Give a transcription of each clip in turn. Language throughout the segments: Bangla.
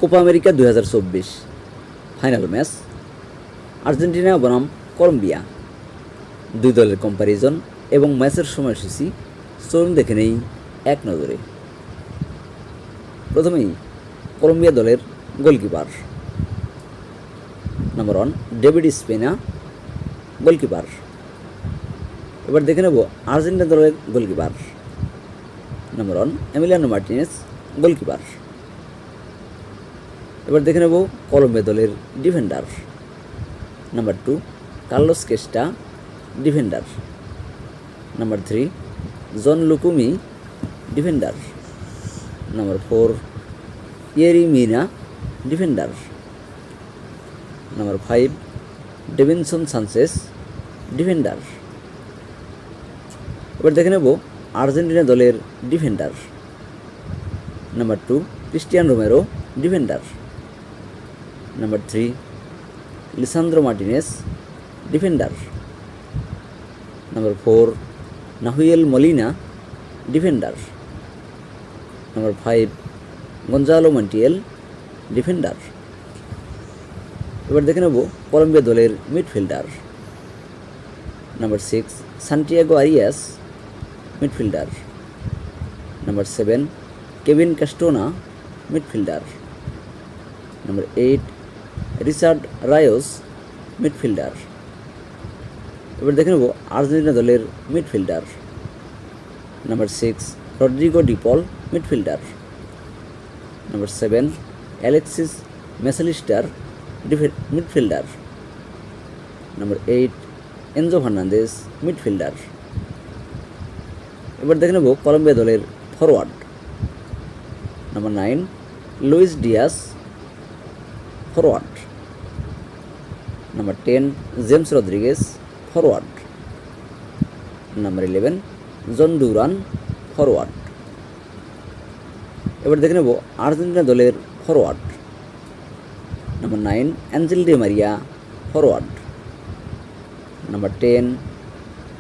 Copa America 2024 final match Argentina বনাম কলম্বিয়া। দুই দলের কম্প্যারিজন এবং ম্যাচের সময়সূচি চলুন দেখে নেই এক নজরে। প্রথমেই কলম্বিয়া দলের goalkeeper. Number 1 David Ospina, goalkeeper. এবার দেখে নেব আর্জেন্টিনা দলের goalkeeper. Number 1 Emiliano Martinez, goalkeeper. এবার দেখে নেব কলম্বিয়া দলের defender. Number 2 Carlos Cuesta, defender. Number 3 Jhon Lucumi, defender. Number 4 Yerry Mina, defender. Number 5 Davinson Sanchez, defender. এবার দেখে নেব আর্জেন্টিনা দলের defender. Number 2 Cristian Romero, defender. Number 3 Lisandro Martinez, defender. Number 4 Nahuel Molina, defender. Number 5 Gonzalo Montiel, defender. এবার দেখে নেব কলম্বিয়া দলের midfielder. Number 6 Santiago Arias, midfielder. Number 7 Kevin Castano, midfielder. Number 8 Richard Rios, midfielder. এবার দেখে নেব আর্জেন্টিনা দলের midfielder. Number 6 Rodrigo De Paul, midfielder. Number 7 Alexis Mac Allister, midfielder. Number 8 Enzo Fernandez, midfielder. এবার দেখে নেব কলম্বিয়া দলের forward. Number 9 Luis Diaz, forward. Number 10 James Rodriguez, forward. Number 11 Jhon Duran, forward. এবার দেখে নেব আর্জেন্টিনা দলের forward. Number 9 Angel Di Maria, forward. Number 10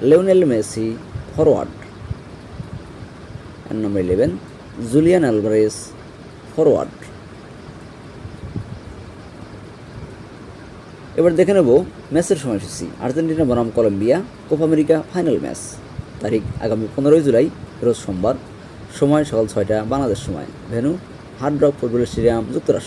Lionel Messi, forward. Number 11 Julian Alvarez, forward. এবার দেখে নেব ম্যাচের সময়সূচি। আর্জেন্টিনা বনাম Colombia Copa America final match. তারিখ আগামী 15 জুলাই, রোজ সোমবার। সময় সকাল 6টা বাংলাদেশ সময়। Venue hard rock football stadium, যুক্তরাষ্ট্র।